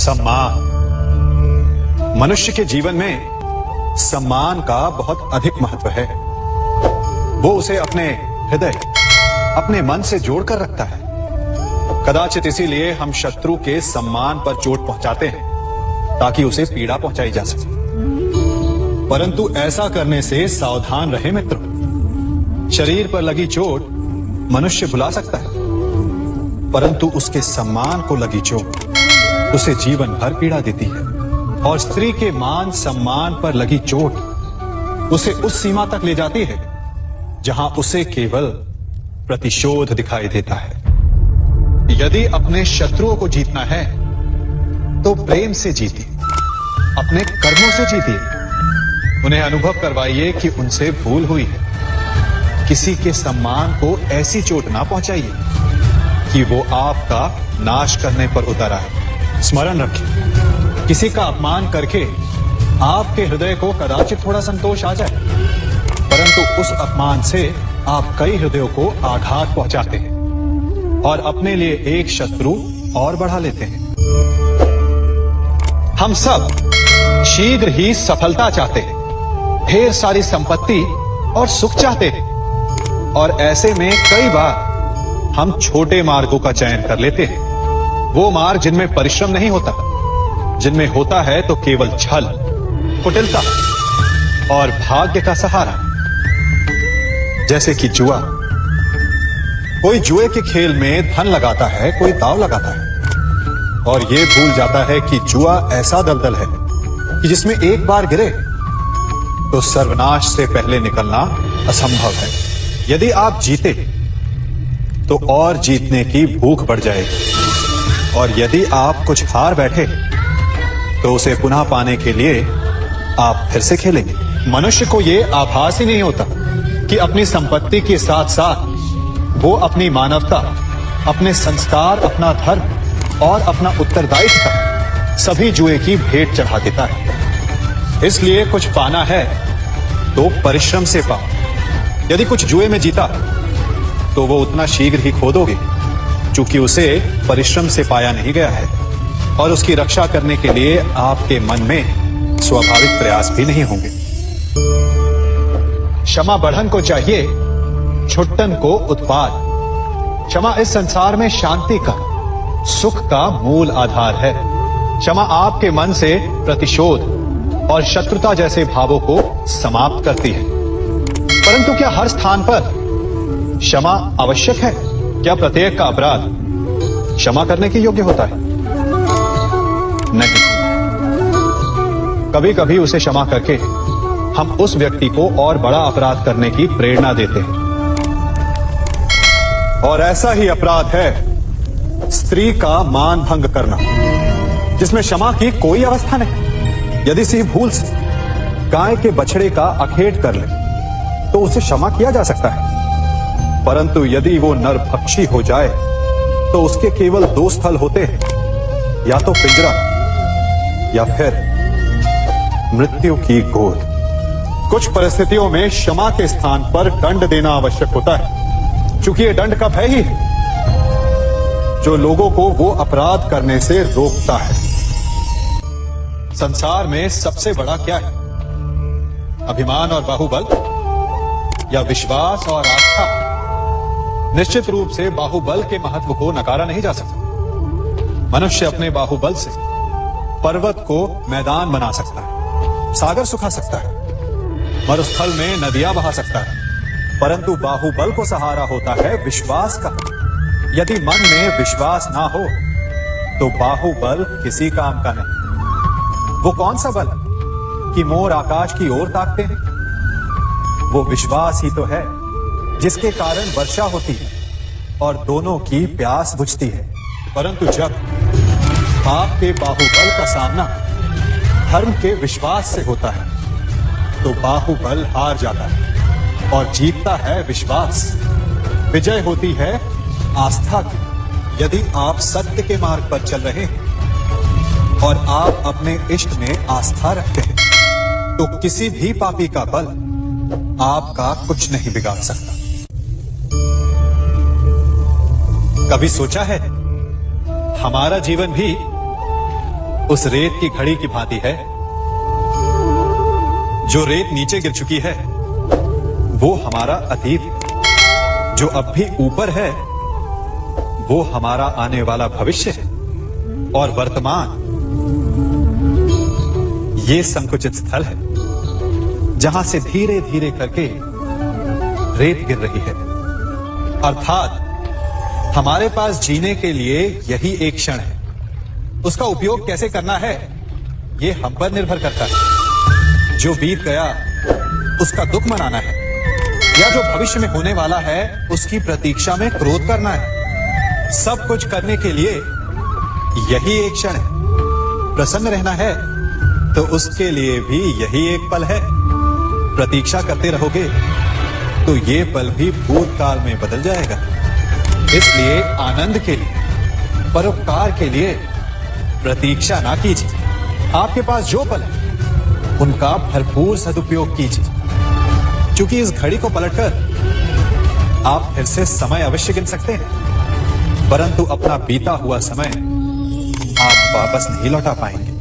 सम्मान। मनुष्य के जीवन में सम्मान का बहुत अधिक महत्व है। वो उसे अपने हृदय, अपने मन से जोड़कर रखता है। कदाचित इसीलिए हम शत्रु के सम्मान पर चोट पहुंचाते हैं ताकि उसे पीड़ा पहुंचाई जा सके। परंतु ऐसा करने से सावधान रहे मित्रों। शरीर पर लगी चोट मनुष्य भुला सकता है, परंतु उसके सम्मान को लगी चोट उसे जीवन भर पीड़ा देती है। और स्त्री के मान सम्मान पर लगी चोट उसे उस सीमा तक ले जाती है जहां उसे केवल प्रतिशोध दिखाई देता है। यदि अपने शत्रुओं को जीतना है तो प्रेम से जीतिए, अपने कर्मों से जीतिए। उन्हें अनुभव करवाइए कि उनसे भूल हुई है। किसी के सम्मान को ऐसी चोट ना पहुंचाइए कि वो आपका नाश करने पर उतर आए। स्मरण रखिए, किसी का अपमान करके आपके हृदय को कदाचित थोड़ा संतोष आ जाए, परंतु उस अपमान से आप कई हृदयों को आघात पहुंचाते हैं और अपने लिए एक शत्रु और बढ़ा लेते हैं। हम सब शीघ्र ही सफलता चाहते हैं, ढेर सारी संपत्ति और सुख चाहते हैं, और ऐसे में कई बार हम छोटे मार्गों का चयन कर लेते हैं। वो मार्ग जिनमें परिश्रम नहीं होता, जिनमें होता है तो केवल छल, कुटिलता और भाग्य का सहारा। जैसे कि जुआ। कोई जुए के खेल में धन लगाता है, कोई दांव लगाता है और ये भूल जाता है कि जुआ ऐसा दलदल है कि जिसमें एक बार गिरे तो सर्वनाश से पहले निकलना असंभव है। यदि आप जीते तो और जीतने की भूख बढ़ जाएगी, और यदि आप कुछ हार बैठे तो उसे पुनः पाने के लिए आप फिर से खेलेंगे। मनुष्य को यह आभास ही नहीं होता कि अपनी संपत्ति के साथ साथ वो अपनी मानवता, अपने संस्कार, अपना धर्म और अपना उत्तरदायित्व सभी जुए की भेंट चढ़ा देता है। इसलिए कुछ पाना है तो परिश्रम से पाओ। यदि कुछ जुए में जीता तो वो उतना शीघ्र ही खो दोगे, चूंकि उसे परिश्रम से पाया नहीं गया है, और उसकी रक्षा करने के लिए आपके मन में स्वाभाविक प्रयास भी नहीं होंगे। क्षमा बढ़न को चाहिए, छुट्टन को उत्पाद। क्षमा इस संसार में शांति का, सुख का मूल आधार है। क्षमा आपके मन से प्रतिशोध और शत्रुता जैसे भावों को समाप्त करती है। परंतु क्या हर स्थान पर क्षमा आवश्यक है? क्या प्रत्येक का अपराध क्षमा करने के योग्य होता है? नहीं। कभी कभी उसे क्षमा करके हम उस व्यक्ति को और बड़ा अपराध करने की प्रेरणा देते हैं, और ऐसा ही अपराध है स्त्री का मान भंग करना, जिसमें क्षमा की कोई अवस्था नहीं। यदि सिंह भूल से गाय के बछड़े का अखेट कर ले तो उसे क्षमा किया जा सकता है, परंतु यदि वो नरभक्षी हो जाए तो उसके केवल दो स्थल होते हैं, या तो पिंजरा या फिर मृत्यु की गोद। कुछ परिस्थितियों में क्षमा के स्थान पर दंड देना आवश्यक होता है, क्योंकि यह दंड का भय ही है जो लोगों को वो अपराध करने से रोकता है। संसार में सबसे बड़ा क्या है? अभिमान और बाहुबल, या विश्वास और आस्था? निश्चित रूप से बाहुबल के महत्व को नकारा नहीं जा सकता। मनुष्य अपने बाहुबल से पर्वत को मैदान बना सकता है, सागर सुखा सकता है, मरुस्थल में नदियां बहा सकता है, परंतु बाहुबल को सहारा होता है विश्वास का। यदि मन में विश्वास ना हो तो बाहुबल किसी काम का नहीं। वो कौन सा बल कि मोर आकाश की ओर ताकते हैं? वो विश्वास ही तो है जिसके कारण वर्षा होती है और दोनों की प्यास बुझती है। परंतु जब आपके बाहुबल का सामना धर्म के विश्वास से होता है तो बाहुबल हार जाता है और जीतता है विश्वास। विजय होती है आस्था की। यदि आप सत्य के मार्ग पर चल रहे हैं और आप अपने इष्ट में आस्था रखते हैं तो किसी भी पापी का बल आपका कुछ नहीं बिगाड़ सकता। कभी सोचा है हमारा जीवन भी उस रेत की घड़ी की भांति है। जो रेत नीचे गिर चुकी है वो हमारा अतीत, जो अब भी ऊपर है वो हमारा आने वाला भविष्य है, और वर्तमान ये संकुचित स्थल है जहां से धीरे धीरे करके रेत गिर रही है। अर्थात हमारे पास जीने के लिए यही एक क्षण है। उसका उपयोग कैसे करना है ये हम पर निर्भर करता है। जो बीत गया उसका दुख मनाना है, या जो भविष्य में होने वाला है उसकी प्रतीक्षा में क्रोध करना है। सब कुछ करने के लिए यही एक क्षण है। प्रसन्न रहना है तो उसके लिए भी यही एक पल है। प्रतीक्षा करते रहोगे तो ये पल भी भूतकाल में बदल जाएगा। इसलिए आनंद के लिए, परोपकार के लिए प्रतीक्षा ना कीजिए। आपके पास जो पल है उनका भरपूर सदुपयोग कीजिए, क्योंकि इस घड़ी को पलटकर आप फिर से समय अवश्य गिन सकते हैं, परंतु अपना बीता हुआ समय आप वापस नहीं लौटा पाएंगे।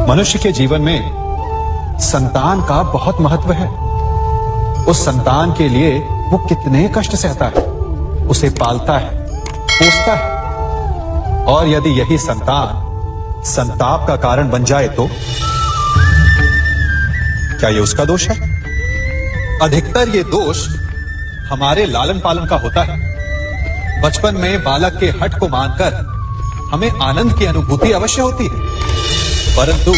मनुष्य के जीवन में संतान का बहुत महत्व है। उस संतान के लिए वो कितने कष्ट सहता है, उसे पालता है, पोसता है, और यदि यही संतान संताप का कारण बन जाए तो क्या ये उसका दोष है? अधिकतर ये दोष हमारे लालन पालन का होता है। बचपन में बालक के हठ को मानकर हमें आनंद की अनुभूति अवश्य होती है, परंतु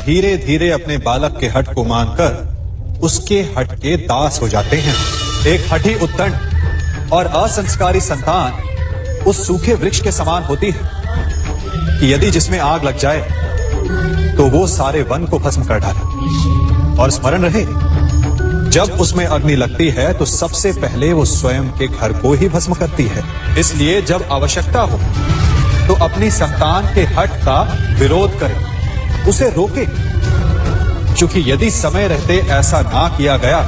धीरे धीरे अपने बालक के हठ को मानकर उसके हठ के दास हो जाते हैं। एक हठी उत्तंड और असंस्कारी संतान उस सूखे वृक्ष के समान होती है कि यदि जिसमें आग लग जाए तो वो सारे वन को भस्म कर डाले। और स्मरण रहे, जब उसमें अग्नि लगती है तो सबसे पहले वो स्वयं के घर को ही भस्म करती है। इसलिए जब आवश्यकता हो तो अपनी संतान के हठ का विरोध करे, उसे रोके, क्योंकि यदि समय रहते ऐसा ना किया गया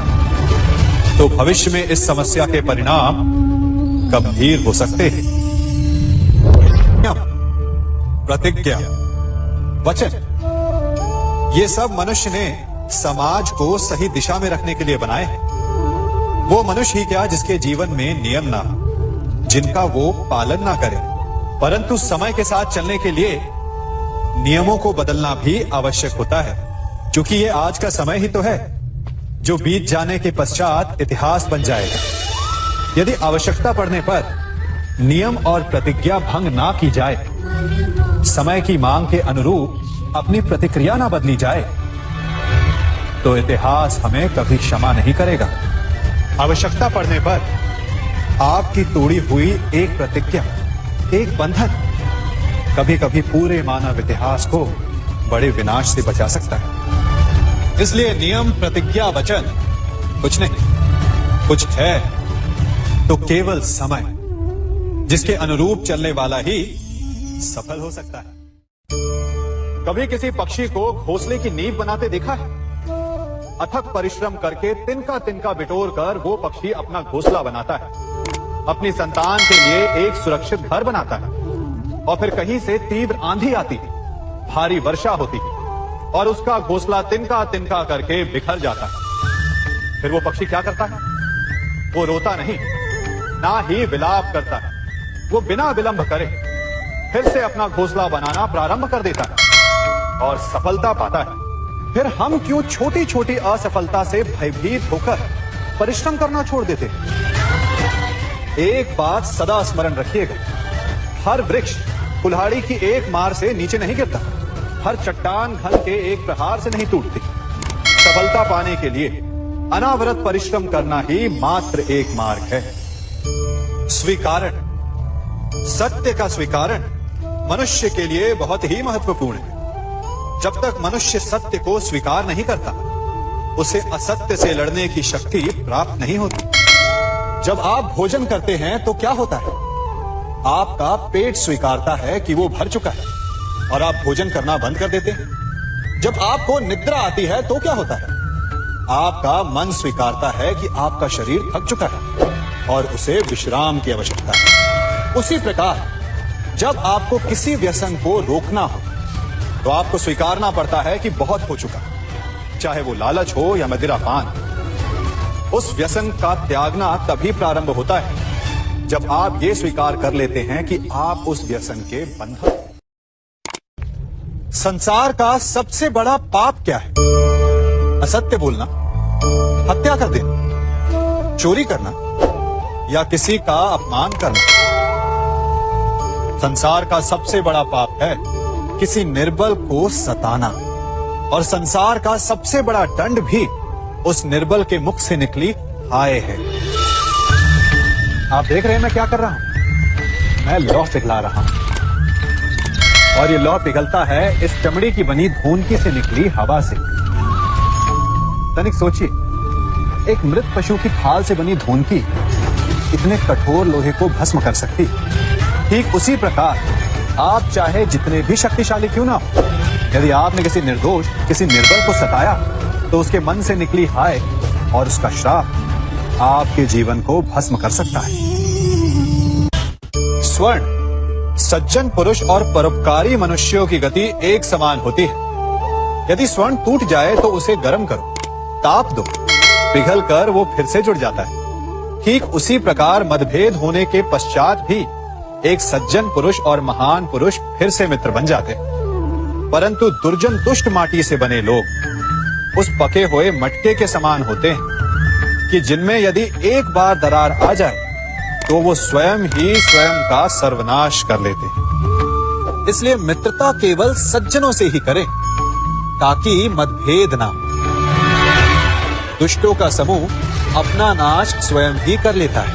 तो भविष्य में इस समस्या के परिणाम गंभीर हो सकते हैं। प्रतिज्ञा, वचन, ये सब मनुष्य ने समाज को सही दिशा में रखने के लिए बनाए हैं। वो मनुष्य ही क्या जिसके जीवन में नियम ना हो, जिनका वो पालन ना करे, परंतु समय के साथ चलने के लिए नियमों को बदलना भी आवश्यक होता है, क्योंकि ये आज का समय ही तो है जो बीत जाने के पश्चात इतिहास बन जाएगा। यदि आवश्यकता पड़ने पर नियम और प्रतिज्ञा भंग ना की जाए, समय की मांग के अनुरूप अपनी प्रतिक्रिया ना बदली जाए, तो इतिहास हमें कभी क्षमा नहीं करेगा। आवश्यकता पड़ने पर आपकी तोड़ी हुई एक प्रतिज्ञा, एक बंधन कभी कभी पूरे मानव इतिहास को बड़े विनाश से बचा सकता है। इसलिए नियम, प्रतिज्ञा, वचन कुछ नहीं, कुछ है तो केवल समय, जिसके अनुरूप चलने वाला ही सफल हो सकता है। कभी किसी पक्षी को घोंसले की नींव बनाते देखा है? अथक परिश्रम करके तिनका तिनका बिटोर कर वो पक्षी अपना घोंसला बनाता है, अपनी संतान के लिए एक सुरक्षित घर बनाता है, और फिर कहीं से तीव्र आंधी आती है, भारी वर्षा होती है और उसका घोंसला तिनका तिनका करके बिखर जाता है। फिर वो पक्षी क्या करता है? वो रोता नहीं, ना ही विलाप करता है, वो बिना विलंब करे फिर से अपना घोंसला बनाना प्रारंभ कर देता है और सफलता पाता है। फिर हम क्यों छोटी छोटी असफलता से भयभीत होकर परिश्रम करना छोड़ देते हैं? एक बात सदा स्मरण रखिएगा, हर वृक्ष कुल्हाड़ी की एक मार से नीचे नहीं गिरता, हर चट्टान घन के एक प्रहार से नहीं टूटती। सफलता पाने के लिए अनावरत परिश्रम करना ही मात्र एक मार्ग है। स्वीकारण, सत्य का स्वीकारण मनुष्य के लिए बहुत ही महत्वपूर्ण है। जब तक मनुष्य सत्य को स्वीकार नहीं करता, उसे असत्य से लड़ने की शक्ति प्राप्त नहीं होती। जब आप भोजन करते हैं तो क्या होता है? आपका पेट स्वीकारता है कि वो भर चुका है और आप भोजन करना बंद कर देते हैं। जब आपको निद्रा आती है तो क्या होता है? आपका मन स्वीकारता है कि आपका शरीर थक चुका है और उसे विश्राम की आवश्यकता है। उसी प्रकार जब आपको किसी व्यसन को रोकना हो तो आपको स्वीकारना पड़ता है कि बहुत हो चुका, चाहे वो लालच हो या मदिरापान। उस व्यसन का त्यागना तभी प्रारंभ होता है जब आप ये स्वीकार कर लेते हैं कि आप उस व्यसन के बंधक हैं। संसार का सबसे बड़ा पाप क्या है? असत्य बोलना, हत्या कर देना, चोरी करना या किसी का अपमान करना। संसार का सबसे बड़ा पाप है किसी निर्बल को सताना, और संसार का सबसे बड़ा दंड भी उस निर्बल के मुख से निकली हाय है। आप देख रहे हैं मैं क्या कर रहा हूं? मैं लौ पिघला रहा हूं, और ये लौ पिघलता है इस चमड़ी की बनी धूनकी से निकली हवा से। तनिक सोचिए, एक मृत पशु की खाल से बनी धूनकी इतने कठोर लोहे को भस्म कर सकती। ठीक उसी प्रकार आप चाहे जितने भी शक्तिशाली क्यों ना हो, यदि आपने किसी निर्दोष, किसी निर्बल को सताया तो उसके मन से निकली हाय और उसका श्राप आपके जीवन को भस्म कर सकता है। स्वर्ण, सज्जन पुरुष और परोपकारी मनुष्यों की गति एक समान होती है। यदि स्वर्ण टूट जाए तो उसे गर्म करो, ताप दो, पिघल कर वो फिर से जुड़ जाता है। ठीक उसी प्रकार मतभेद होने के पश्चात भी एक सज्जन पुरुष और महान पुरुष फिर से मित्र बन जाते हैं। परंतु दुर्जन दुष्ट माटी से बने लोग उस पके हुए मटके के समान होते हैं कि जिनमें यदि एक बार दरार आ जाए तो वो स्वयं ही स्वयं का सर्वनाश कर लेते हैं। इसलिए मित्रता केवल सज्जनों से ही करें ताकि मतभेद ना हो। दुष्टों का समूह अपना नाश स्वयं ही कर लेता है।